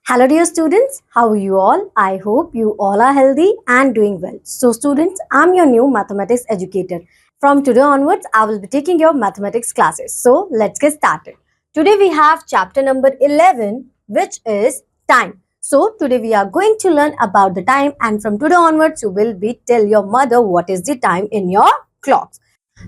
Hello dear students, how are you all? I hope you all are healthy and doing well. So students, I'm your new mathematics educator. From today onwards, I will be taking your mathematics classes. So let's get started. Today we have chapter number 11, which is time. So today we are going to learn about the time, and from today onwards you will be tell your mother what is the time in your clocks.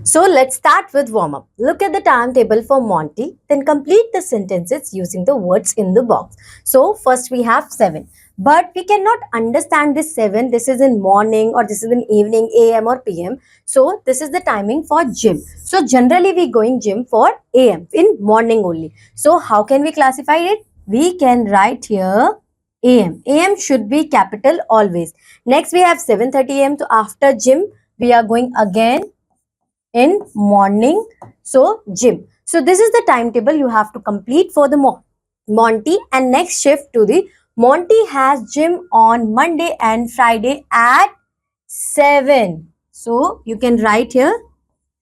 So let's start with warm up. Look at the timetable for Monty, then complete the sentences using the words in the box. So first we have 7. But we cannot understand this 7. This is in morning or this is in evening, AM or PM. So this is the timing for gym. So generally we going gym for AM in morning only. So how can we classify it? We can write here AM. AM should be capital always. Next we have 7:30 AM. So after gym we are going again in morning, so gym. So this is the timetable you have to complete for the Monty, and next shift to the Monty has gym on Monday and Friday at 7. So you can write here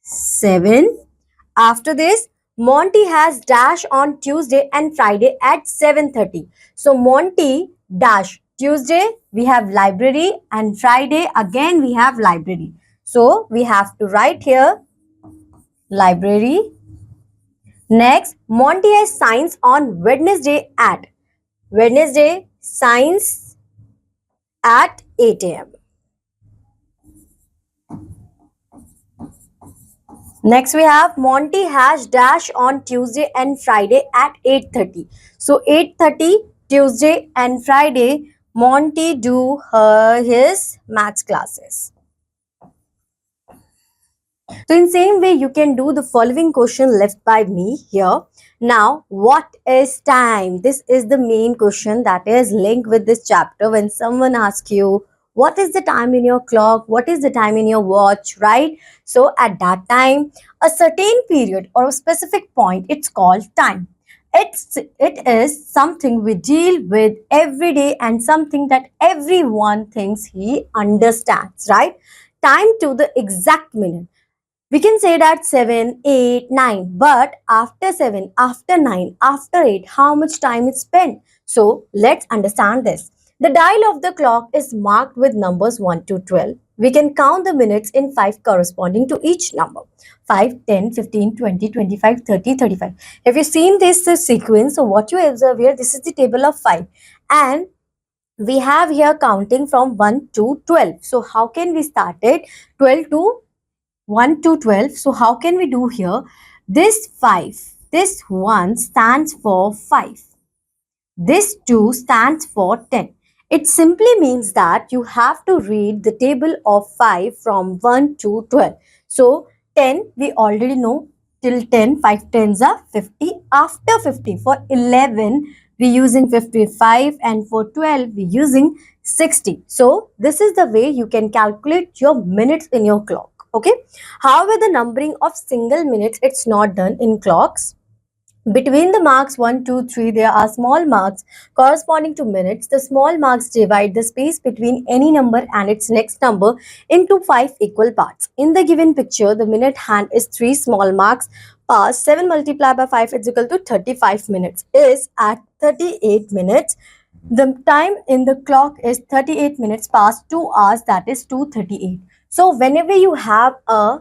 7. After this, Monty has dash on Tuesday and Friday at 7:30. So Monty dash Tuesday we have library, and Friday again we have library. So we have to write here library. Next, Monty has science on Wednesday science at 8 a.m. Next we have Monty has dash on Tuesday and Friday at 8:30. So 8:30 Tuesday and Friday Monty do his maths classes. So in same way, you can do the following question left by me here. Now, what is time? This is the main question that is linked with this chapter. When someone asks you, what is the time in your clock? What is the time in your watch, right? So at that time, a certain period or a specific point, it's called time. It is something we deal with every day and something that everyone thinks he understands, right? Time to the exact minute. We can say that 7, 8, 9, but after 7, after 9, after 8, how much time is spent? So let's understand this. The dial of the clock is marked with numbers 1 to 12. We can count the minutes in 5 corresponding to each number. 5, 10, 15, 20, 25, 30, 35. Have you seen this sequence? So what you observe here, this is the table of 5. And we have here counting from 1 to 12. So how can we start it? 12 to 1 to 12. So how can we do here? This 5, this 1 stands for 5. This 2 stands for 10. It simply means that you have to read the table of 5 from 1 to 12. So 10 we already know, till 10, 5 tens are 50. After 50, for 11 we using 55, and for 12 we using 60. So this is the way you can calculate your minutes in your clock. Okay. However, the numbering of single minutes, it's not done in clocks. Between the marks 1, 2, 3, there are small marks corresponding to minutes. The small marks divide the space between any number and its next number into 5 equal parts. In the given picture, the minute hand is 3 small marks. Past 7 multiplied by 5 is equal to 35 minutes. Is at 38 minutes. The time in the clock is 38 minutes past 2 hours, that is 2:38. So whenever you have a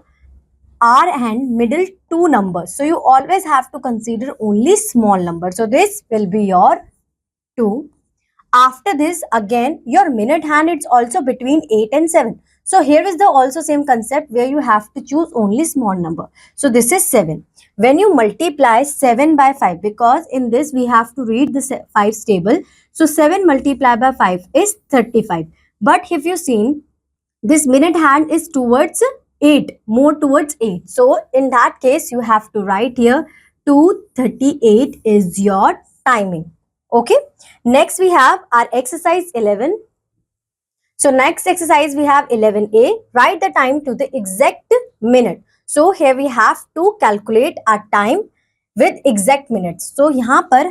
hour and middle two numbers, so you always have to consider only small number. So this will be your 2. After this, again your minute hand is also between 8 and 7. So here is the also same concept where you have to choose only small number. So this is 7. When you multiply 7 by 5, because in this we have to read the 5's table. So 7 multiplied by 5 is 35. But if you see, this minute hand is towards 8, more towards 8. So in that case, you have to write here 2:38 is your timing. Okay. Next we have our exercise 11. So next exercise we have 11A. Write the time to the exact minute. So here we have to calculate our time with exact minutes. So यहाँ पर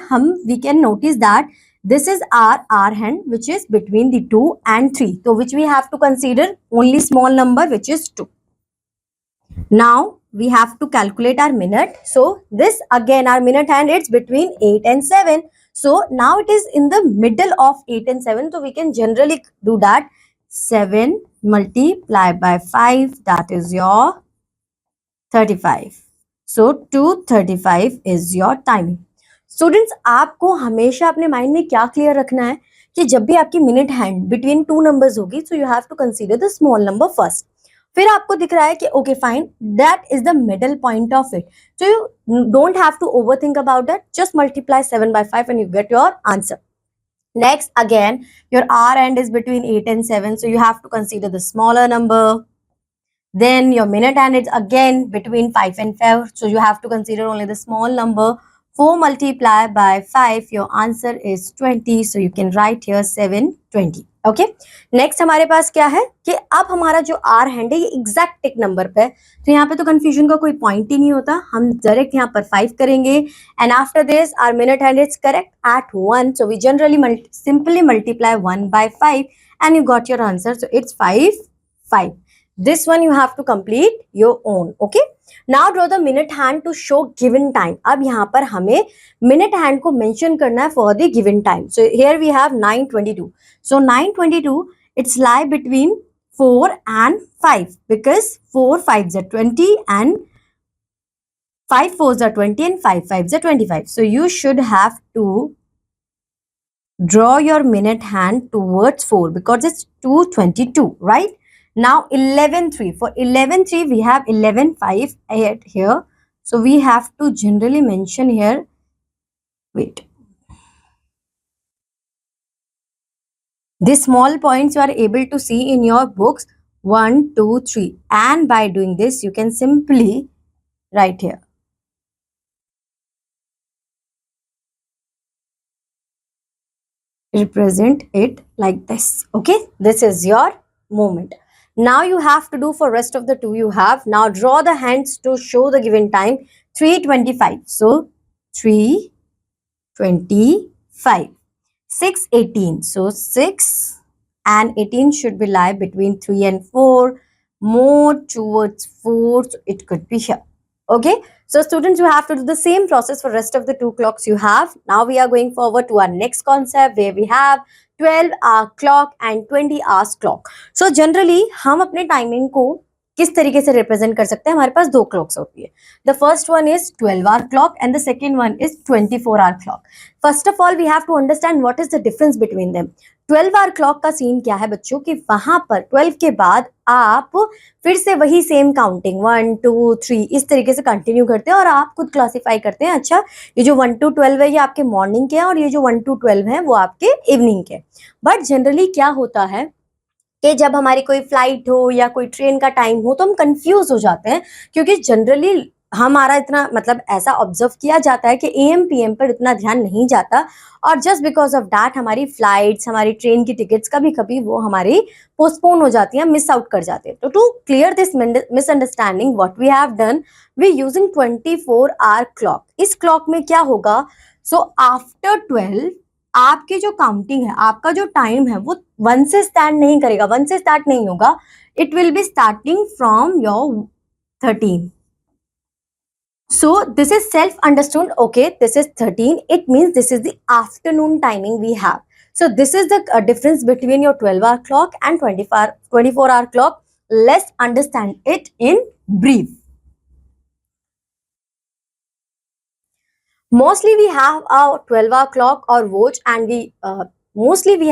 we can notice that this is our hour hand, which is between the 2 and 3. So which we have to consider only small number, which is 2. Now we have to calculate our minute. So this again, our minute hand, it's between 8 and 7. So now it is in the middle of 8 and 7. So we can generally do that. 7 multiplied by 5, that is your 35. So 235 is your timing. Students, आपको हमेशा अपने mind में क्या clear रखना है कि जब भी आपकी minute hand between two numbers होगी, so you have to consider the small number first. फिर आपको दिख रहा है कि okay fine, that is the middle point of it. So you don't have to overthink about that. Just multiply 7 by 5 and you get your answer. Next, again, your R end is between 8 and 7, so you have to consider the smaller number. Then your minute hand is again between 5 and 5, so you have to consider only the small number. 4 multiplied by 5, your answer is 20, so you can write here 720. Okay, next हमारे पास क्या है कि अब हमारा जो are hand है ये exact टिक number पे है, तो यहाँ पे तो कंफ्यूजन का कोई पॉइंट ही नहीं होता. हम डायरेक्ट यहाँ पर 5 करेंगे and after this our minute hand is correct at 1, so we generally simply multiply 1 by 5 and you got your answer, so it's 5. This one you have to complete your own. Okay, now draw the minute hand to show given time. अब यहाँ पर हमें minute hand को mention करना है for the given time. So here we have 9:22. So 9:22, it's lie between 4 and 5 because 4 5s are 20 and 5 4s are 20 and 5 5s are 25. So you should have to draw your minute hand towards 4 because it's 2:22, right? Now 11:3. For 11:3 we have 11:5 here. So we have to generally mention here. Wait. These small points you are able to see in your books 1, 2, 3. And by doing this you can simply write here. Represent it like this. Okay. This is your moment. Now you have to do for rest of the two you have. Now draw the hands to show the given time. 3:25. So 3:25. 6:18. So 6 and 18 should be lie between 3 and 4. More towards 4. So it could be here. Okay. So students, you have to do the same process for rest of the two clocks you have. Now we are going forward to our next concept where we have 12-hour clock and 20 hours clock. So generally हम अपने timing को किस तरीके से represent कर सकते हैं? हमारे पास दो क्लॉक्स होती है. The first one is 12-hour clock and the second one is 24-hour clock. First of all, we have to understand what is the difference between them. 12-hour clock का सीन क्या है बच्चों कि वहां पर 12 के बाद आप फिर से वही सेम काउंटिंग 1 2 3 इस तरीके से कंटिन्यू करते हैं और आप खुद क्लासिफाई करते हैं. अच्छा, ये जो 1 to 12 है ये आपके मॉर्निंग के हैं और ये जो 1 to 12 है वो आपके इवनिंग के. बट जनरली क्या होता है कि जब हमारी कोई फ्लाइट हो या कोई ट्रेन का टाइम हो तो हम कंफ्यूज हो जाते हैं, क्योंकि जनरली हमारा इतना मतलब ऐसा ऑब्जर्व किया जाता है कि एएम पीएम पर इतना ध्यान नहीं जाता और जस्ट बिकॉज ऑफ दैट हमारी फ्लाइट्स, हमारी ट्रेन की टिकट्स कभी कभी वो हमारी पोस्टपोन हो जाती हैं, मिस आउट कर जाते हैं. तो to clear this misunderstanding what we have done, we using 24-hour clock. इस क्लॉक में क्या होगा? सो आफ्टर 12 आपकी जो काउंटिंग है, आपका जो टाइम है वो 1 से स्टार्ट नहीं करेगा, 1 से स्टार्ट नहीं होगा. It will be starting from your 13. So this is self understood. Okay, this is 13. It means this is the afternoon timing we have. So this is the difference between your 12-hour clock and 24-hour clock. Let's understand it in brief. Mostly we have a 12-hour clock or watch and we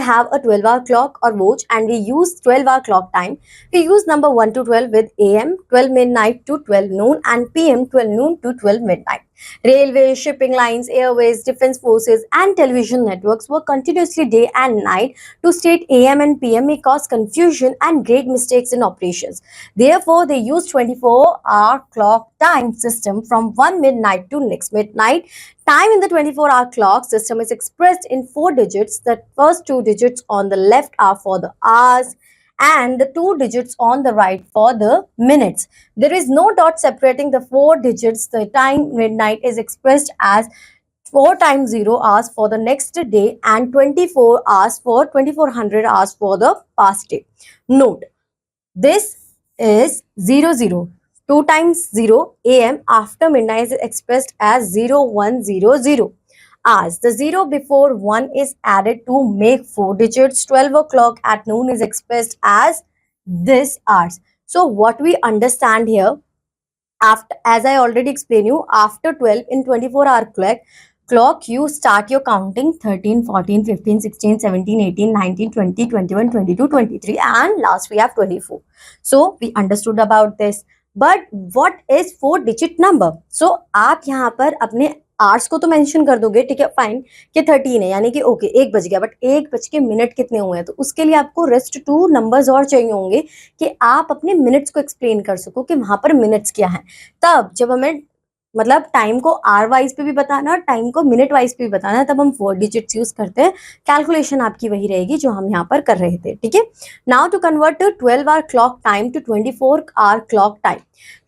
have a 12-hour clock or watch and we use 12-hour clock time. We use number 1 to 12 with AM 12 midnight to 12 noon and PM 12 noon to 12 midnight. Railways, shipping lines, airways, defense forces and television networks work continuously day and night to state AM and PM may cause confusion and great mistakes in operations. Therefore, they use 24-hour clock time system from 1 midnight to next midnight. Time in the 24-hour clock system is expressed in 4 digits. The first 2 digits on the left are for the hours and the 2 digits on the right for the minutes. There is no dot separating the 4 digits. The time midnight is expressed as 4 times 0 hours for the next day and 24 hours for 2400 hours for the past day. Note, this is 00. 2 times 0 AM after midnight is expressed as 0100. hours. The 0 before 1 is added to make 4 digits. 12 o'clock at noon is expressed as this hours. So what we understand here, after, as I already explained you, after 12 in 24-hour clock, you start your counting 13, 14, 15, 16, 17, 18, 19, 20, 21, 22, 23, and last we have 24. So we understood about this. But what is 4 digit number? So आप यहाँ पर अपने hours को तो mention कर दोगे, ठीक है, फाइन, कि 13 है, यानी कि ओके 1 बज गया, बट 1 बज के मिनट कितने हुए हैं, तो उसके लिए आपको रेस्ट 2 नंबर्स और चाहिए होंगे कि आप अपने मिनट्स को एक्सप्लेन कर सको कि वहां पर मिनट्स क्या है। तब जब हमें मतलब टाइम को आर वाइज पे भी बताना है और टाइम को मिनट वाइज पे भी बताना है, तब हम 4 डिजिट्स यूज करते हैं। कैलकुलेशन आपकी वही रहेगी जो हम यहाँ पर कर रहे थे, ठीक है। Now to convert 12-hour clock time to 24-hour clock time,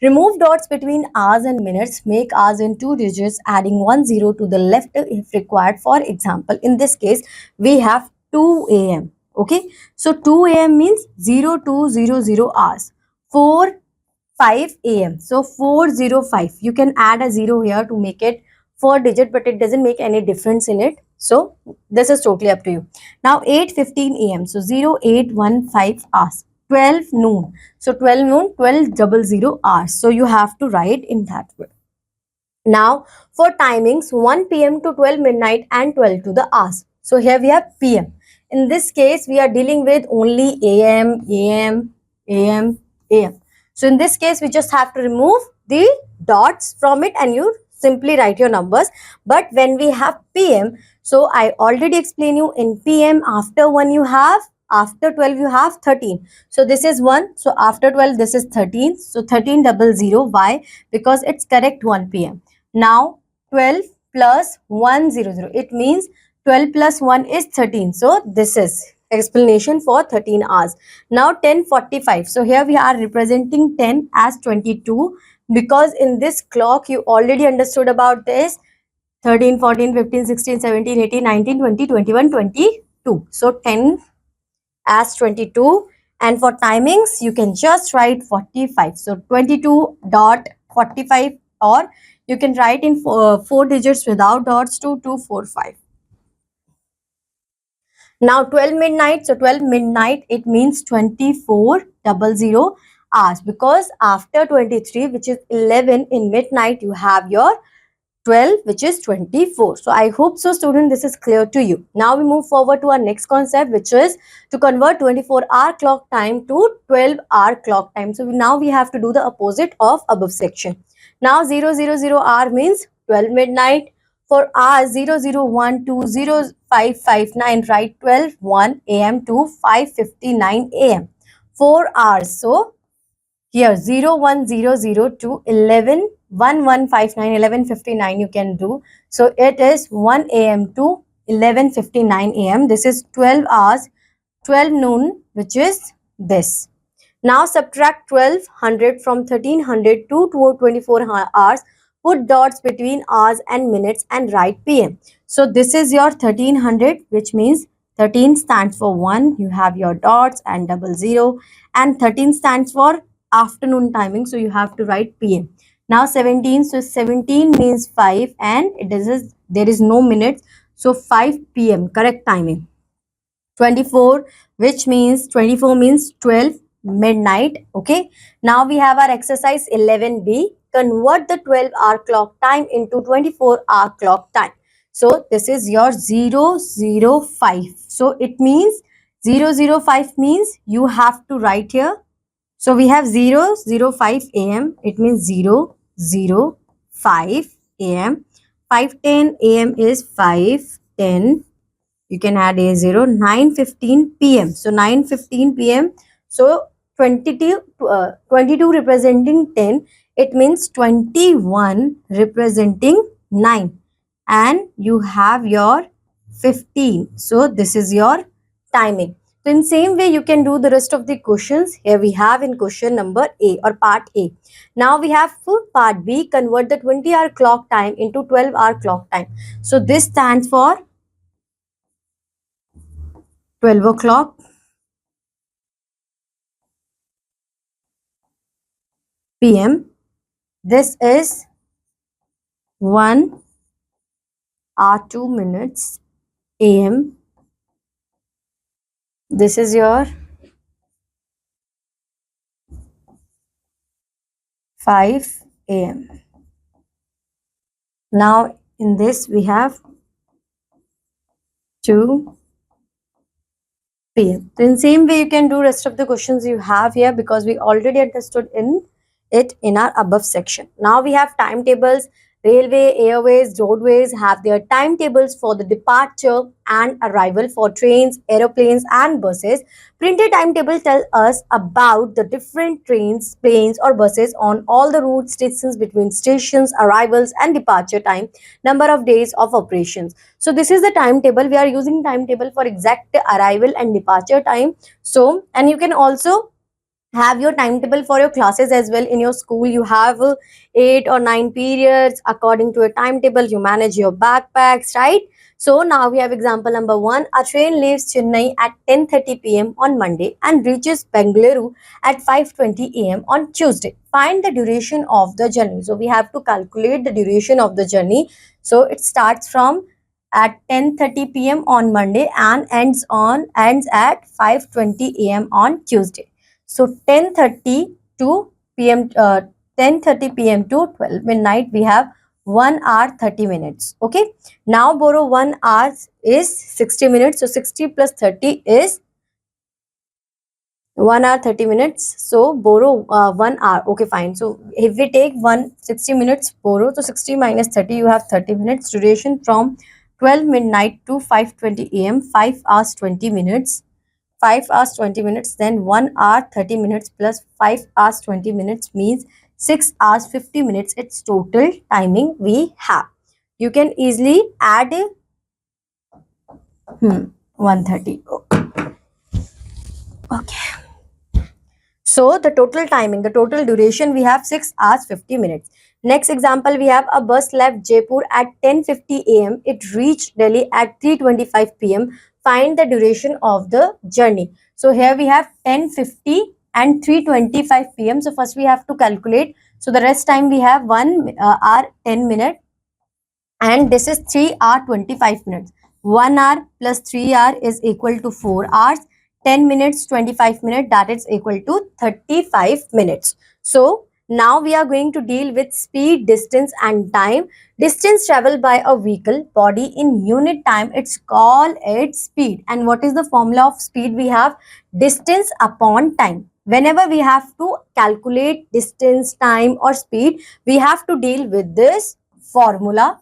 remove dots between hours and minutes, make hours in 2 digits, adding 1 0 to the left if required. For example, in this case we have 2 a.m. okay, so 2 a.m. means 0200 hours. 4 5 a.m. So 405. You can add a 0 here to make it 4 digit, but it doesn't make any difference in it. So this is totally up to you. Now 8:15 a.m. So 0815 hours. 12 noon. So 12 noon, 1200 hours. So you have to write in that way. Now for timings, 1 p.m. to 12 midnight and 12 to the hours. So here we have p.m. In this case, we are dealing with only a.m., a.m., a.m., a.m. So in this case, we just have to remove the dots from it and you simply write your numbers. But when we have PM, so I already explained you in PM, after 1 you have, after 12 you have 13. So this is 1. So after 12, this is 13. So 1300. Why? Because it's correct 1 PM. Now 12 plus 100. It means 12 plus 1 is 13. So this is explanation for 13 hours. Now 10:45. So here we are representing 10 as 22 because in this clock you already understood about this 13, 14, 15, 16, 17, 18, 19, 20, 21, 22. So 10 as 22, and for timings you can just write 45. So 22.45, or you can write in 4 digits without dots to 245. Now 12 midnight, so 12 midnight, it means 2400 hours, because after 23, which is 11 in midnight, you have your 12, which is 24. So I hope so, student, this is clear to you. Now we move forward to our next concept, which is to convert 24-hour clock time to 12-hour clock time. So now we have to do the opposite of above section. Now 000 hour means 12 midnight. For hours 001 to 0559, write 12:1 a.m. to 5:59 a.m. 4 hours. So here 0100 to 11:1159, 11:59 you can do. So it is 1 a.m. to 11:59 a.m. This is 12 hours, 12 noon, which is this. Now subtract 1200 from 1300 to 24 hours. Put dots between hours and minutes and write PM. So this is your 1300, which means 13 stands for 1. You have your dots and 00. And 13 stands for afternoon timing. So you have to write PM. Now 17. So 17 means 5 and there is no minutes. So 5 PM, correct timing. 24, which means 24 means 12 midnight. Okay, now we have our exercise 11b. Convert the 12-hour clock time into 24-hour clock time. So this is your 005. So it means 005 means you have to write here. So we have 005 a.m. It means 005 a.m. 5:10 a.m. is 5:10. You can add a 0. 9:15 p.m. So 9:15 p.m. So 22 representing 10. It means 21 representing 9. And you have your 15. So this is your timing. So in same way, you can do the rest of the questions. Here we have in question number A or part A. Now we have part B. Convert the 20-hour clock time into 12-hour clock time. So this stands for 12 o'clock PM. This is 1 are 2 minutes AM. This is your 5 AM. Now in this we have 2 PM. So in same way you can do rest of the questions you have here, because we already understood in our above section. Now we have timetables. Railway, airways, roadways have their timetables for the departure and arrival for trains, aeroplanes and buses. Printed timetable tell us about the different trains, planes or buses on all the routes, distance between stations, arrivals and departure time, number of days of operations. So this is the timetable. We are using timetable for exact arrival and departure time. So, and you can also have your timetable for your classes as well. In your school you have 8 or 9 periods. According to a timetable you manage your backpacks, right? So now we have example number 1. A train leaves Chennai at 10:30 p.m. on Monday and reaches Bengaluru at 5:20 a.m. on Tuesday. Find the duration of the journey. So we have to calculate the duration of the journey. So it starts from at 10:30 p.m. on Monday and ends at 5:20 a.m. on Tuesday. So 10:30 to p.m. 10:30 p.m. to 12 midnight we have 1 hour 30 minutes. Okay. Now borrow 1 hour is 60 minutes. So 60 plus 30 is 1 hour 30 minutes. So borrow 1 hour. Okay, fine. So if we take 160 minutes borrow, so 60 minus 30 you have 30 minutes. Duration from 12 midnight to 5:20 a.m. 5 hours 20 minutes. 5 hours 20 minutes, then 1 hour 30 minutes plus 5 hours 20 minutes means 6 hours 50 minutes. It's total timing we have. You can easily add 130. Okay. So the total timing, the total duration we have 6 hours 50 minutes. Next example, we have a bus left Jaipur at 10:50 a.m. It reached Delhi at 3:25 p.m. Find the duration of the journey. So here we have 10:50 and 3:25 p.m. So first we have to calculate. So the rest time we have 1 hour 10 minutes and this is 3 hour 25 minutes. 1 hour plus 3 hour is equal to 4 hours. 10 minutes 25 minutes, that is equal to 35 minutes. So now we are going to deal with speed, distance and time. Distance traveled by a vehicle body in unit time, it's called its speed. And what is the formula of speed? We have distance upon time. Whenever we have to calculate distance, time or speed, we have to deal with this formula,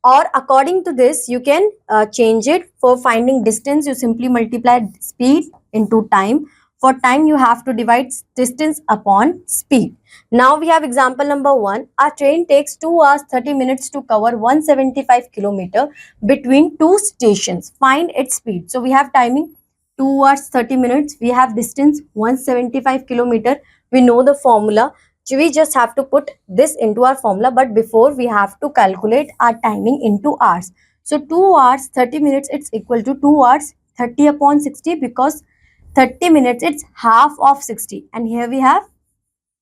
or according to this you can change it. For finding distance you simply multiply speed into time. For time you have to divide distance upon speed. Now we have example number 1. A train takes 2 hours 30 minutes to cover 175 kilometer between two stations. Find its speed. So we have timing 2 hours 30 minutes. We have distance 175 kilometer. We know the formula. So we just have to put this into our formula, but before we have to calculate our timing into hours. So 2 hours 30 minutes, it's equal to 2 hours 30 upon 60, because 30 minutes it's half of 60 and here we have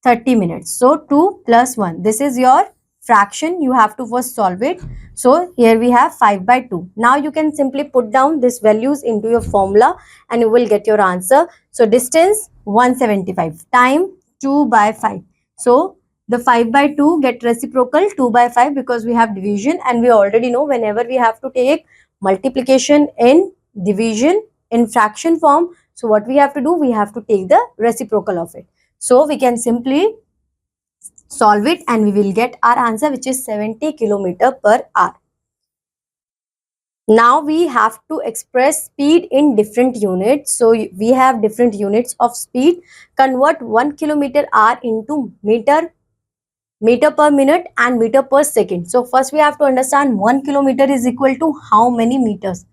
30 minutes. So 2 plus 1, this is your fraction. You have to first solve it. So here we have 5 by 2. Now you can simply put down these values into your formula and you will get your answer. So distance 175, time 2 by 5. So the 5 by 2 get reciprocal 2 by 5 because we have division, and we already know whenever we have to take multiplication in division in fraction form, so what we have to do, we have to take the reciprocal of it. So we can simply solve it and we will get our answer, which is 70 kilometer per hour. Now we have to express speed in different units. So we have different units of speed. Convert 1 kilometer hour into meter per minute and meter per second. So first we have to understand 1 kilometer is equal to how many meters?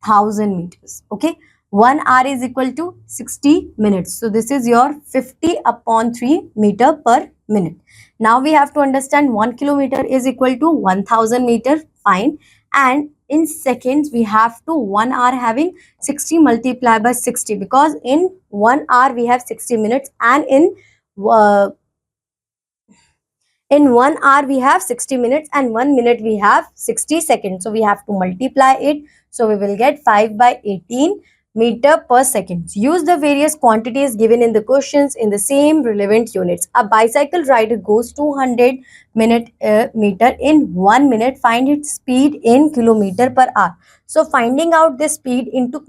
1000 meters. Okay. 1 hour is equal to 60 minutes. So this is your 50 upon 3 meter per minute. Now we have to understand 1 kilometer is equal to 1000 meter. Fine. And in seconds we have to 1 hour having 60 multiplied by 60, because in 1 hour we have 60 minutes and in In 1 hour we have 60 minutes and 1 minute we have 60 seconds. So we have to multiply it. So we will get 5 by 18 meter per second. Use the various quantities given in the questions in the same relevant units. A bicycle rider goes 200 meter in 1 minute. Find its speed in kilometer per hour. So finding out the speed into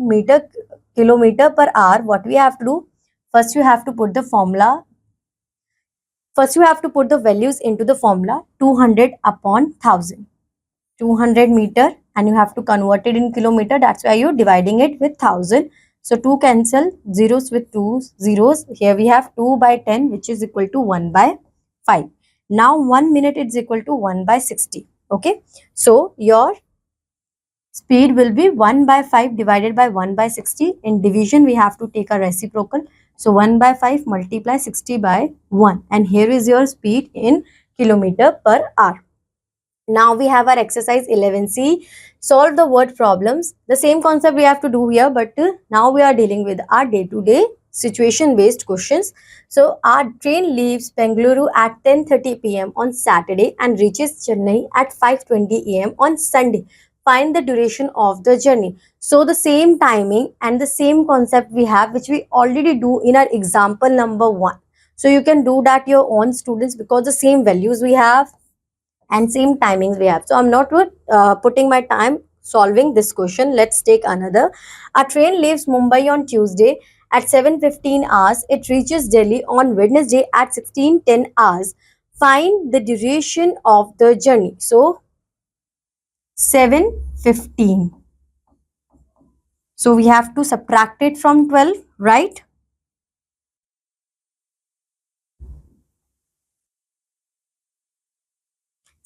kilometer per hour, what we have to do? First you have to put the formula. First, you have to put the values into the formula 200 upon 1000. 200 meter and you have to convert it in kilometer. That's why you're dividing it with 1000. So 2 cancel, zeros with 2 zeros. Here we have 2 by 10 which is equal to 1 by 5. Now 1 minute is equal to 1 by 60. Okay. So your speed will be 1 by 5 divided by 1 by 60. In division, we have to take a reciprocal. So 1 by 5 multiply 60 by 1. And here is your speed in kilometer per hour. Now we have our exercise 11C. Solve the word problems. The same concept we have to do here, but now we are dealing with our day-to-day situation-based questions. So our train leaves Bengaluru at 10:30 p.m. on Saturday and reaches Chennai at 5:20 a.m. on Sunday. Find the duration of the journey. So the same timing and the same concept we have, which we already do in our example number 1. So you can do that your own, students, because the same values we have and same timings we have. So I'm not putting my time solving this question. Let's take another. A train leaves Mumbai on Tuesday at 7:15 hours. It reaches Delhi on Wednesday at 16:10 hours. Find the duration of the journey. So 7:15. So we have to subtract it from 12, right?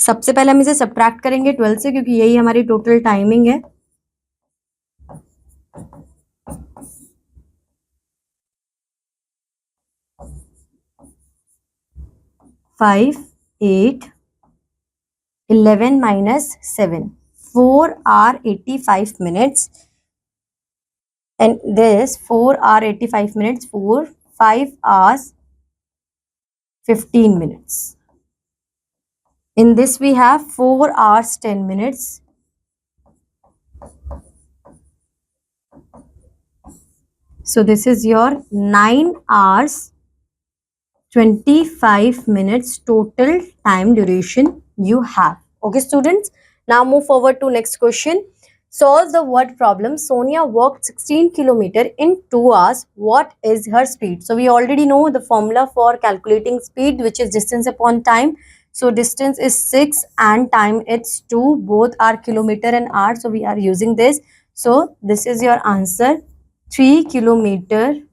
सबसे पहले हम इसे subtract करेंगे 12 से, क्योंकि यही हमारी total timing है. 5, 8, 11 minus 7. 4 hour 85 minutes. And this 4 hour 85 minutes, 5 hours 15 minutes. In this we have 4 hours 10 minutes. So this is your 9 hours 25 minutes total time duration you have. Okay, students. Now move forward to next question. Solve the word problem. Sonia walked 16 km in 2 hours. What is her speed? So we already know the formula for calculating speed, which is distance upon time. So distance is 6 and time it's 2. Both are kilometer and hour. So we are using this. So this is your answer. 3 km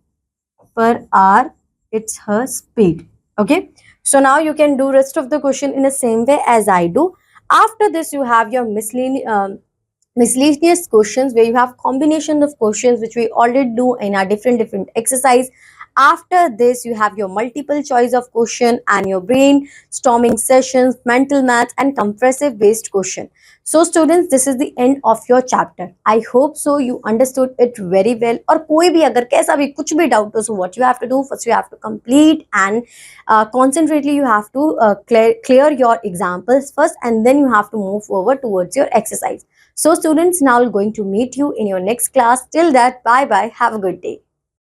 per hour. It's her speed. Okay. So now you can do rest of the question in the same way as I do. After this, you have your miscellaneous questions, where you have combination of questions which we already do in our different exercise. After this, you have your multiple choice of question and your brainstorming sessions, mental maths and compressive based question. So students, this is the end of your chapter. I hope so you understood it very well. और कोई भी अगर कैसा भी कुछ भी doubt हो, so what you have to do, first you have to complete and concentrately you have to clear your examples first, and then you have to move forward towards your exercise. So students, now I'm going to meet you in your next class. Till that, bye bye. Have a good day.